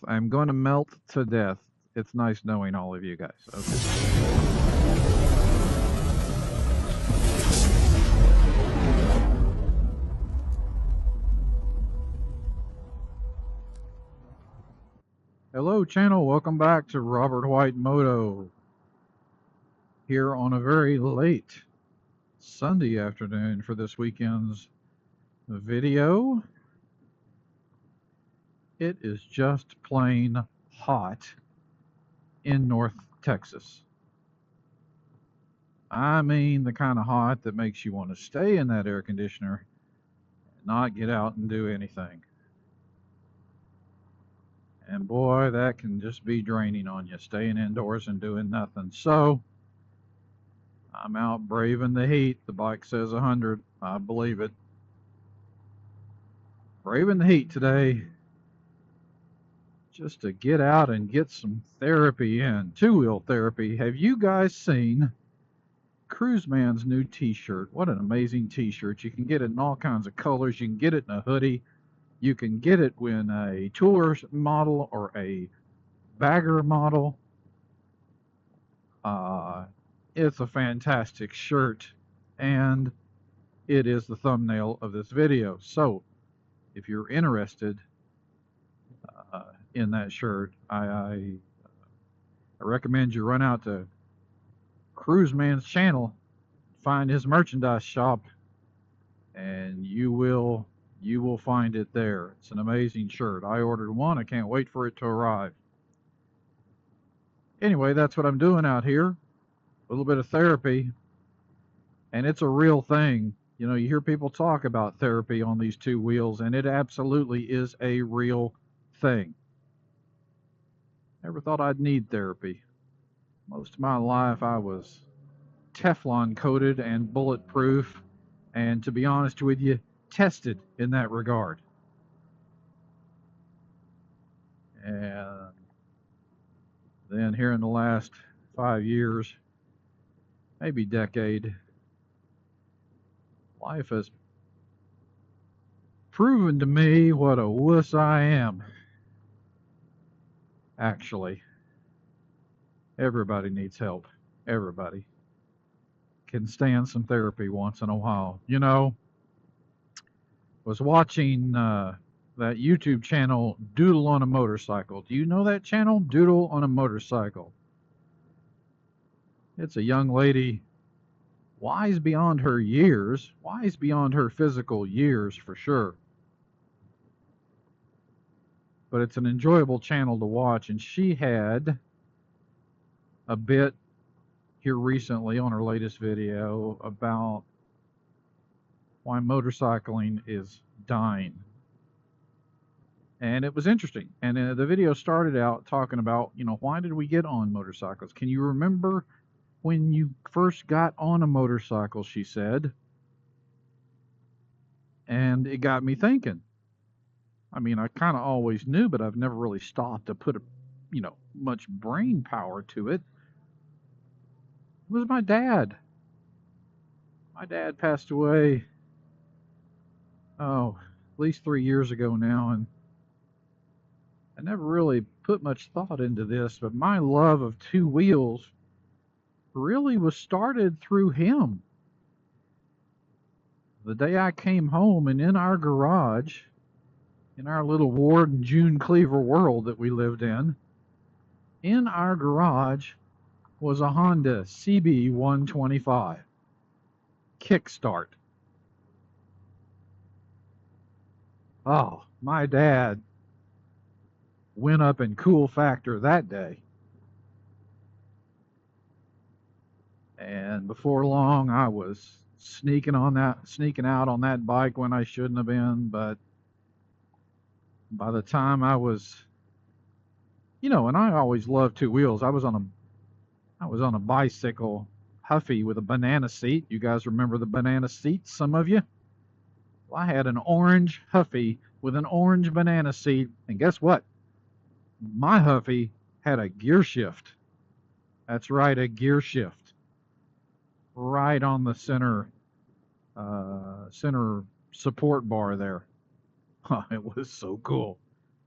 I'm going to melt to death. It's nice knowing all of you guys. Okay. Hello, channel. Welcome back to Robert White Moto. Here on a very late Sunday afternoon for this weekend's video. It is just plain hot in North Texas. I mean the kind of hot that makes you want to stay in that air conditioner and not get out and do anything. And boy, that can just be draining on you, staying indoors and doing nothing. So I'm out braving the heat. The bike says 100. I believe it. Braving the heat today just to get out and get some therapy in. Two-wheel therapy. Have you guys seen Cruiseman's new t-shirt? What an amazing t-shirt. You can get it in all kinds of colors. You can get it in a hoodie. You can get it in a tour model or a bagger model. It's a fantastic shirt, and it is the thumbnail of this video. So if you're interested in that shirt, I recommend you run out to Cruiseman's channel, find his merchandise shop, and you will find it there. It's an amazing shirt. I ordered one. I can't wait for it to arrive. Anyway, that's what I'm doing out here. A little bit of therapy, and it's a real thing. You know, you hear people talk about therapy on these two wheels, and it absolutely is a real thing. Never thought I'd need therapy. Most of my life I was Teflon coated and bulletproof, and to be honest with you, tested in that regard. And then here in the last 5 years, maybe decade, life has proven to me what a wuss I am. Actually, everybody needs help. Everybody can stand some therapy once in a while. You know, was watching that YouTube channel, Doodle on a Motorcycle. Do you know that channel, Doodle on a Motorcycle? It's a young lady, wise beyond her years, wise beyond her physical years for sure. But it's an enjoyable channel to watch, and she had a bit here recently on her latest video about why motorcycling is dying. And it was interesting. And the video started out talking about, you know, why did we get on motorcycles? Can you remember when you first got on a motorcycle, she said. And it got me thinking. I mean, I kind of always knew, but I've never really stopped to put, much brain power to it. It was my dad. My dad passed away, at least 3 years ago now, and I never really put much thought into this, but my love of two wheels really was started through him. The day I came home, and in our garage, in our little Ward and June Cleaver world that we lived in our garage was a Honda CB125 kickstart. Oh, my dad went up in cool factor that day. And before long, I was sneaking out on that bike when I shouldn't have been, but by the time I was, and I always loved two wheels. I was on a bicycle Huffy with a banana seat. You guys remember the banana seats, some of you? Well, I had an orange Huffy with an orange banana seat, and guess what? My Huffy had a gear shift. That's right, a gear shift. Right on the center support bar there. It was so cool.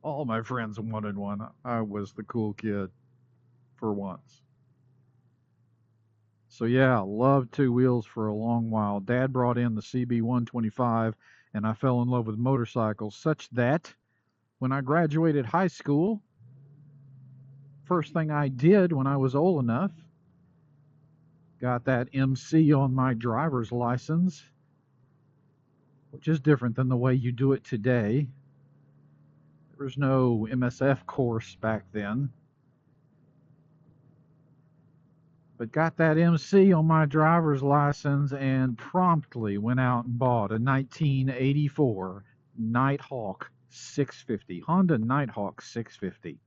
All my friends wanted one. I was the cool kid for once. So yeah, loved two wheels for a long while. Dad brought in the CB125, and I fell in love with motorcycles such that when I graduated high school, first thing I did when I was old enough, got that MC on my driver's license, which is different than the way you do it today. There was no MSF course back then. But got that MC on my driver's license and promptly went out and bought a 1984 Nighthawk 650, Honda Nighthawk 650.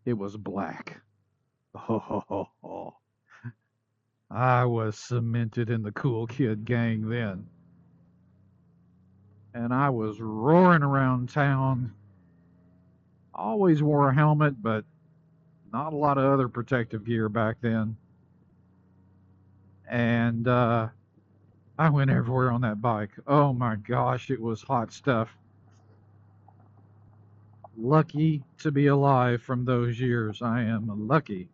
It was black. Oh, I was cemented in the cool kid gang then. And I was roaring around town. Always wore a helmet, but not a lot of other protective gear back then. And I went everywhere on that bike. Oh my gosh, it was hot stuff. Lucky to be alive from those years. I am lucky.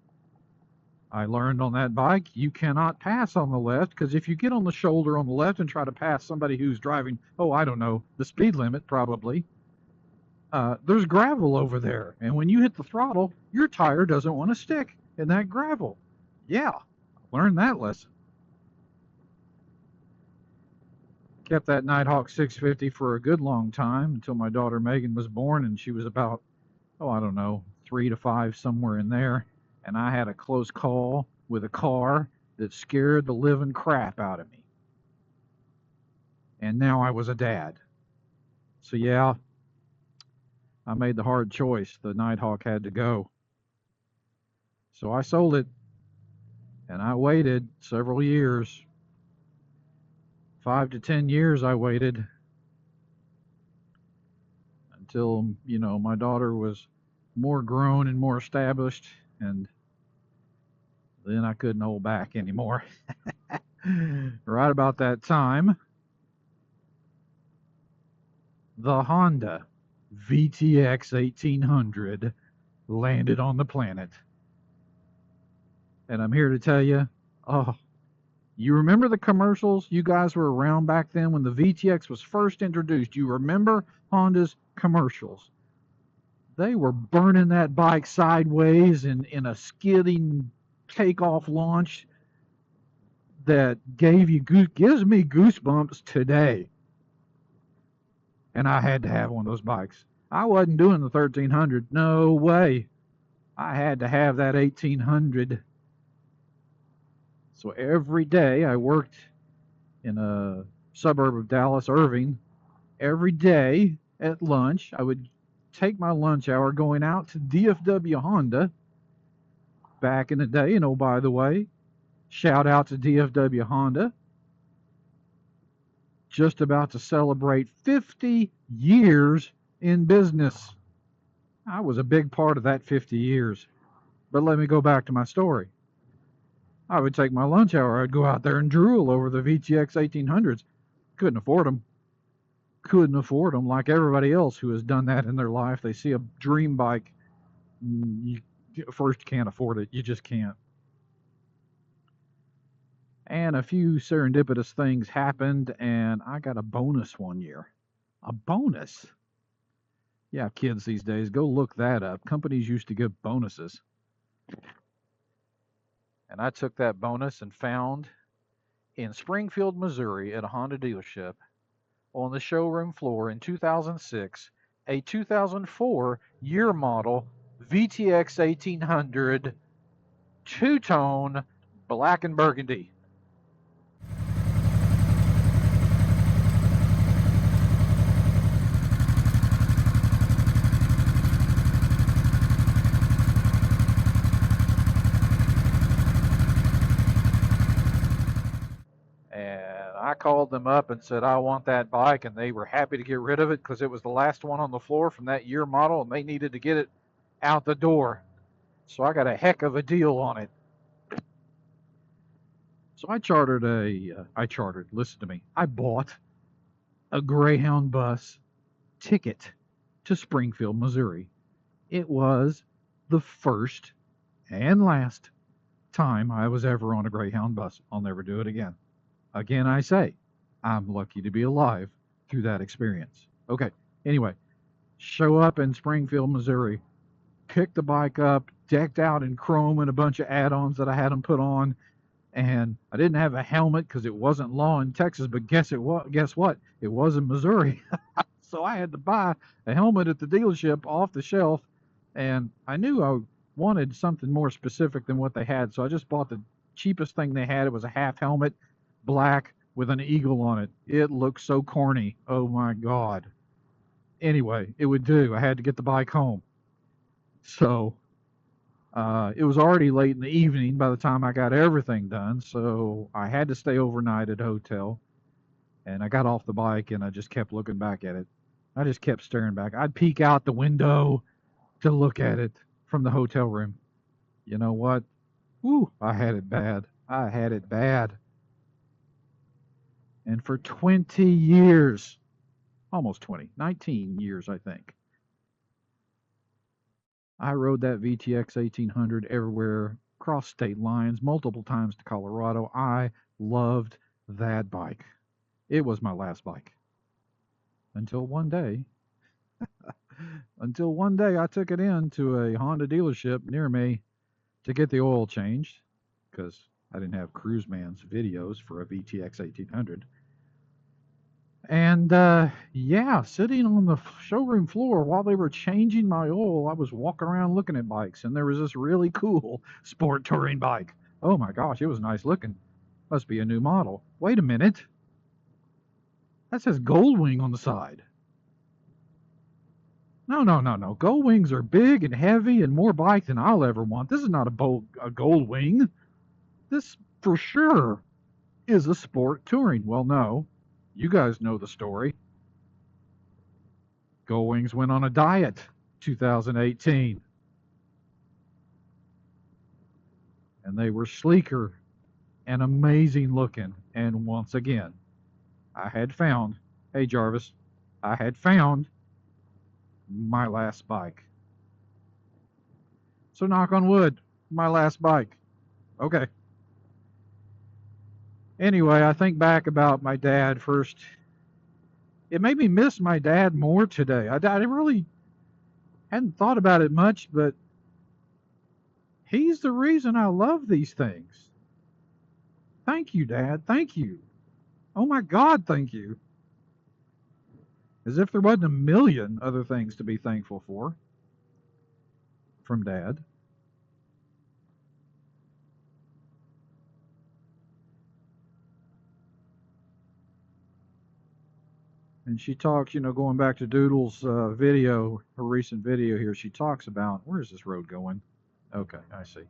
I learned on that bike you cannot pass on the left, because if you get on the shoulder on the left and try to pass somebody who's driving, oh, I don't know, the speed limit probably, there's gravel over there. And when you hit the throttle, your tire doesn't want to stick in that gravel. Yeah, learned that lesson. Kept that Nighthawk 650 for a good long time until my daughter Megan was born, and she was about, oh, I don't know, 3 to 5, somewhere in there. And I had a close call with a car that scared the living crap out of me. And now I was a dad. So yeah, I made the hard choice. The Nighthawk had to go. So I sold it, and I waited several years. 5 to 10 years I waited until, my daughter was more grown and more established, and then I couldn't hold back anymore. Right about that time, the Honda VTX 1800 landed on the planet. And I'm here to tell you, oh, you remember the commercials? You guys were around back then when the VTX was first introduced. You remember Honda's commercials? They were burning that bike sideways in a skidding takeoff launch that gives me goosebumps today. And I had to have one of those bikes. I wasn't doing the 1300. No way. I had to have that 1800. So every day I worked in a suburb of Dallas, Irving. Every day at lunch, I would take my lunch hour going out to DFW Honda back in the day. And oh, by the way, shout out to DFW Honda. Just about to celebrate 50 years in business. I was a big part of that 50 years. But let me go back to my story. I would take my lunch hour. I'd go out there and drool over the VTX 1800s. Couldn't afford them. Couldn't afford them like everybody else who has done that in their life. They see a dream bike. You can't afford it. You just can't. And a few serendipitous things happened, and I got a bonus one year. A bonus? Yeah, kids these days, go look that up. Companies used to give bonuses. And I took that bonus and found in Springfield, Missouri, at a Honda dealership on the showroom floor in 2006, a 2004 year model VTX 1800 two-tone black and burgundy. I called them up and said, I want that bike, and they were happy to get rid of it because it was the last one on the floor from that year model, and they needed to get it out the door. So I got a heck of a deal on it. So listen to me, I bought a Greyhound bus ticket to Springfield, Missouri. It was the first and last time I was ever on a Greyhound bus. I'll never do it again. Again, I say, I'm lucky to be alive through that experience. Okay, anyway, show up in Springfield, Missouri, pick the bike up, decked out in chrome and a bunch of add-ons that I had them put on, and I didn't have a helmet because it wasn't law in Texas, but guess what? It was in Missouri. So I had to buy a helmet at the dealership off the shelf, and I knew I wanted something more specific than what they had, so I just bought the cheapest thing they had. It was a half helmet, black, with an eagle on it. It looked so corny. Oh my God. Anyway, it would do. I had to get the bike home. So it was already late in the evening by the time I got everything done, so I had to stay overnight at a hotel. And I got off the bike and I just kept looking back at it. I just kept staring back. I'd peek out the window to look at it from the hotel room. You know what? Whew, I had it bad. I had it bad. And for 20 years, almost 20, 19 years, I think, I rode that VTX 1800 everywhere, across state lines, multiple times to Colorado. I loved that bike. It was my last bike. Until one day I took it in to a Honda dealership near me to get the oil changed, because I didn't have Cruiseman's videos for a VTX 1800. And yeah, sitting on the showroom floor while they were changing my oil, I was walking around looking at bikes, and there was this really cool sport touring bike. Oh my gosh, it was nice looking. Must be a new model. Wait a minute. That says Goldwing on the side. No. Goldwings are big and heavy and more bike than I'll ever want. This is not a Goldwing. This, for sure, is a sport touring. Well, no. You guys know the story. Goldwings went on a diet 2018. And they were sleeker and amazing looking. And once again, I had found, hey Jarvis, I had found my last bike. So knock on wood, my last bike. Okay. Anyway, I think back about my dad first. It made me miss my dad more today. I really hadn't thought about it much, but he's the reason I love these things. Thank you, Dad. Thank you. Oh my God, thank you. As if there wasn't a million other things to be thankful for from Dad. And she talks, going back to Doodle's video, her recent video here, she talks about, where is this road going? Okay, I see.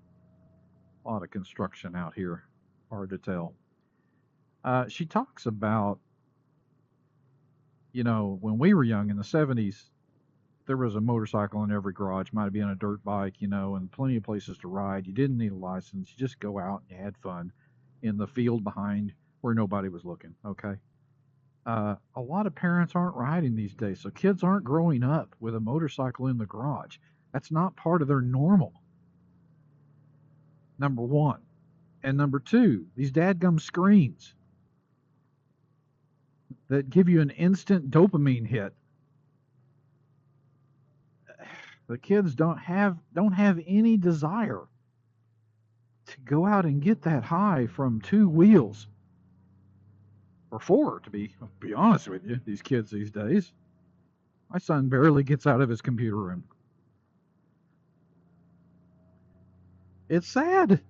A lot of construction out here. Hard to tell. She talks about, when we were young in the 70s, there was a motorcycle in every garage. Might have been a dirt bike, and plenty of places to ride. You didn't need a license. You just go out and you had fun in the field behind where nobody was looking, okay? A lot of parents aren't riding these days, so kids aren't growing up with a motorcycle in the garage. That's not part of their normal, number one. And number two, these dadgum screens that give you an instant dopamine hit. The kids don't have any desire to go out and get that high from two wheels. Or four, to be honest with you, these kids these days. My son barely gets out of his computer room. It's sad.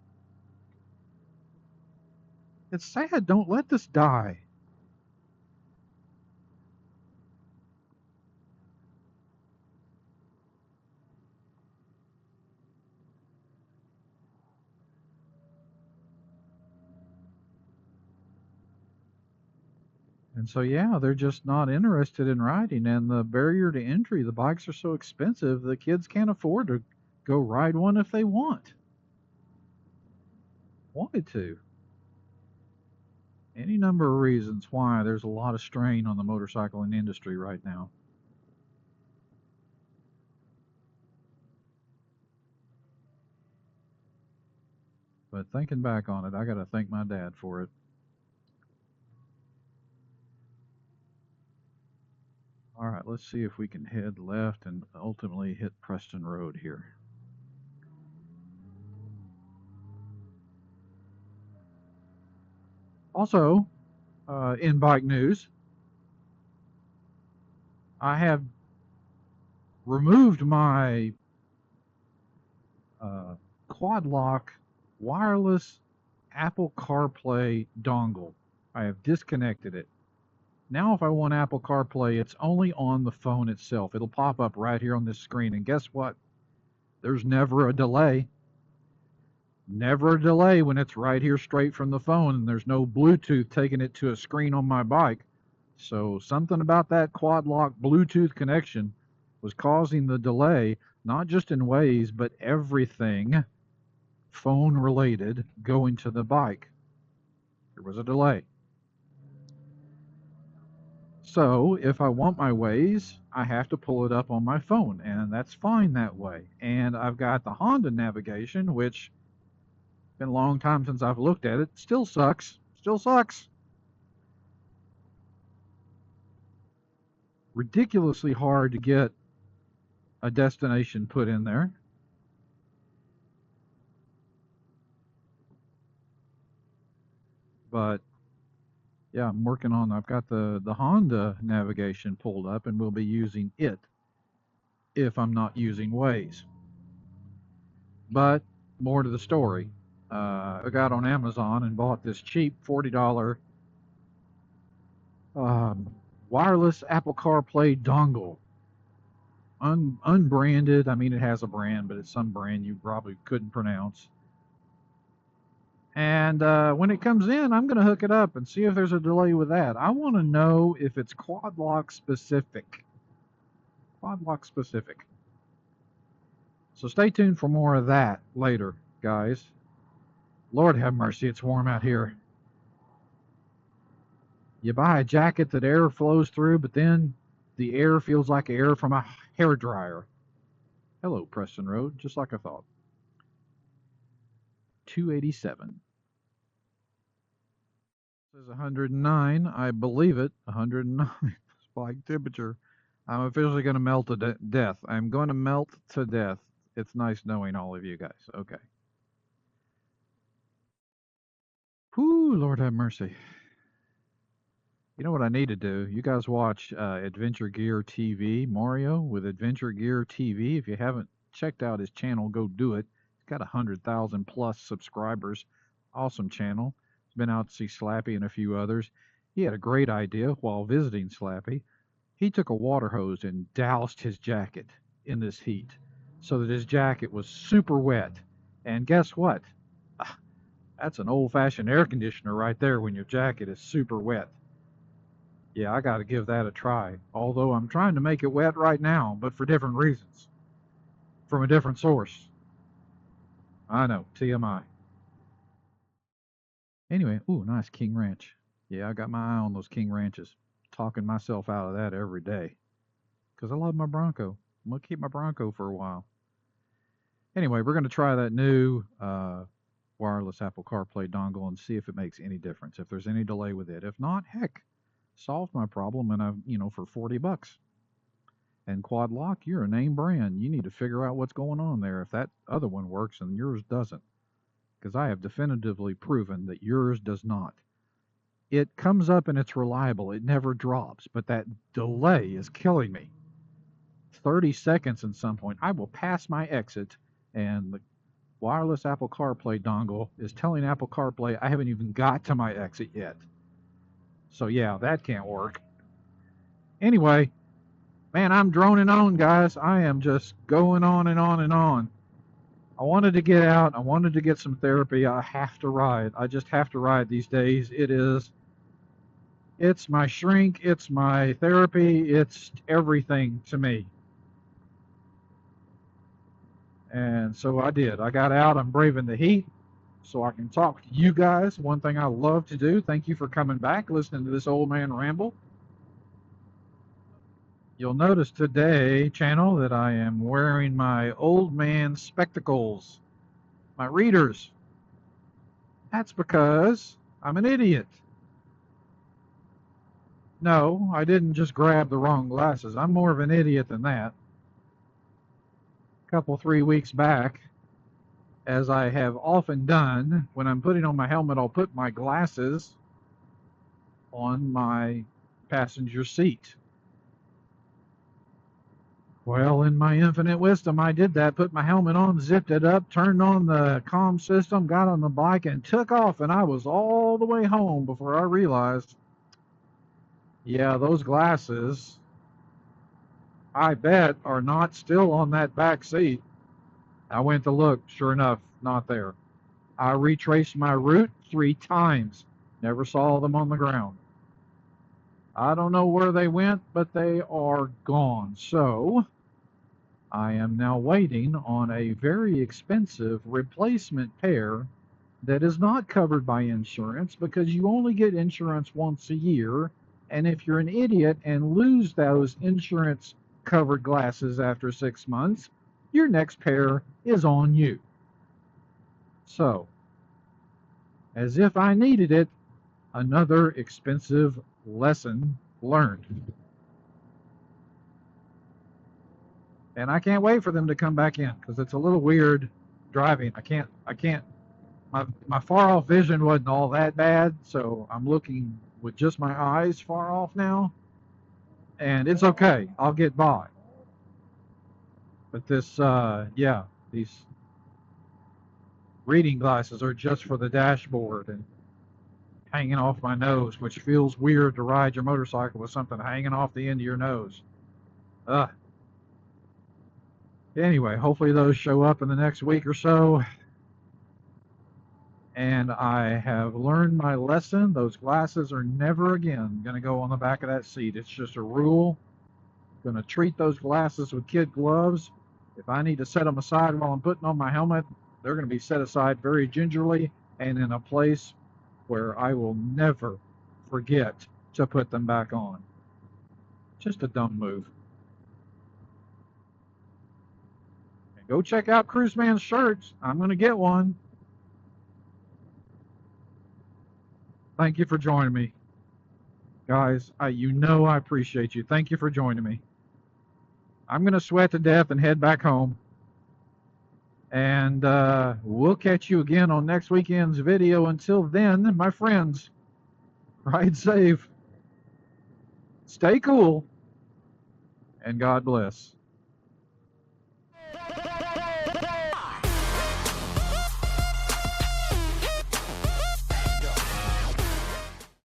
It's sad. Don't let this die. And so, yeah, they're just not interested in riding. And the barrier to entry, the bikes are so expensive, the kids can't afford to go ride one if they wanted to. Any number of reasons why there's a lot of strain on the motorcycling industry right now. But thinking back on it, I got to thank my dad for it. All right, let's see if we can head left and ultimately hit Preston Road here. Also, in bike news, I have removed my quad lock wireless Apple CarPlay dongle. I have disconnected it. Now if I want Apple CarPlay, it's only on the phone itself. It'll pop up right here on this screen. And guess what? There's never a delay. Never a delay when it's right here straight from the phone, and there's no Bluetooth taking it to a screen on my bike. So something about that quad lock Bluetooth connection was causing the delay, not just in Waze, but everything phone related going to the bike. There was a delay. So if I want my Waze, I have to pull it up on my phone, and that's fine that way. And I've got the Honda navigation, which been a long time since I've looked at it. Still sucks. Still sucks. Ridiculously hard to get a destination put in there. But yeah, I'm working on, I've got the Honda navigation pulled up, and we'll be using it if I'm not using Waze. But more to the story. I got on Amazon and bought this cheap $40 wireless Apple CarPlay dongle. Unbranded. I mean, it has a brand, but it's some brand you probably couldn't pronounce. And when it comes in, I'm going to hook it up and see if there's a delay with that. I want to know if it's quad lock specific. Quad lock specific. So stay tuned for more of that later, guys. Lord have mercy, it's warm out here. You buy a jacket that air flows through, but then the air feels like air from a hair dryer. Hello, Preston Road, just like I thought. 287. This is 109. I believe it. 109. Spike temperature. I'm officially going to melt to death. I'm going to melt to death. It's nice knowing all of you guys. Okay. Whoo, Lord have mercy. You know what I need to do? You guys watch Adventure Gear TV, Mario with Adventure Gear TV. If you haven't checked out his channel, go do it. He's got 100,000 plus subscribers. Awesome channel. He's been out to see Slappy and a few others. He had a great idea while visiting Slappy. He took a water hose and doused his jacket in this heat so that his jacket was super wet. And guess what? That's an old-fashioned air conditioner right there when your jacket is super wet. Yeah, I got to give that a try. Although I'm trying to make it wet right now, but for different reasons. From a different source. I know, TMI. Anyway, ooh, nice King Ranch. Yeah, I got my eye on those King Ranches. Talking myself out of that every day. Because I love my Bronco. I'm going to keep my Bronco for a while. Anyway, we're going to try that new wireless Apple CarPlay dongle and see if it makes any difference. If there's any delay with it. If not, heck, solve my problem and for $40. And Quad Lock, you're a name brand. You need to figure out what's going on there if that other one works and yours doesn't. Because I have definitively proven that yours does not. It comes up and it's reliable. It never drops. But that delay is killing me. 30 seconds at some point. I will pass my exit and the wireless Apple CarPlay dongle is telling Apple CarPlay I haven't even got to my exit yet. So yeah, that can't work. Anyway, man, I'm droning on, guys. I am just going on and on and on. I wanted to get out. I wanted to get some therapy. I have to ride. I just have to ride these days. It's my shrink. It's my therapy. It's everything to me. And so I did. I got out. I'm braving the heat so I can talk to you guys. One thing I love to do. Thank you for coming back, listening to this old man ramble. You'll notice today, channel, that I am wearing my old man spectacles, my readers. That's because I'm an idiot. No, I didn't just grab the wrong glasses. I'm more of an idiot than that. A couple, 3 weeks back, as I have often done, when I'm putting on my helmet, I'll put my glasses on my passenger seat. Well, in my infinite wisdom, I did that, put my helmet on, zipped it up, turned on the comm system, got on the bike, and took off, and I was all the way home before I realized, yeah, those glasses, I bet, are not still on that back seat. I went to look, sure enough, not there. I retraced my route 3 times, never saw them on the ground. I don't know where they went, but they are gone. So I am now waiting on a very expensive replacement pair that is not covered by insurance because you only get insurance once a year. And if you're an idiot and lose those insurance covered glasses after 6 months, your next pair is on you. So, as if I needed it, another expensive lesson learned. And I can't wait for them to come back in because it's a little weird driving. I can't, my far off vision wasn't all that bad, so I'm looking with just my eyes far off now, and it's okay. I'll get by. But this, yeah, these reading glasses are just for the dashboard and hanging off my nose, which feels weird to ride your motorcycle with something hanging off the end of your nose. Ugh. Anyway, hopefully those show up in the next week or so. And I have learned my lesson. Those glasses are never again going to go on the back of that seat. It's just a rule. I'm going to treat those glasses with kid gloves. If I need to set them aside while I'm putting on my helmet, they're going to be set aside very gingerly and in a place where I will never forget to put them back on. Just a dumb move. And go check out Cruiseman's shirts. I'm going to get one. Thank you for joining me. Guys, you know I appreciate you. Thank you for joining me. I'm going to sweat to death and head back home. And we'll catch you again on next weekend's video. Until then, my friends, ride safe, stay cool, and God bless.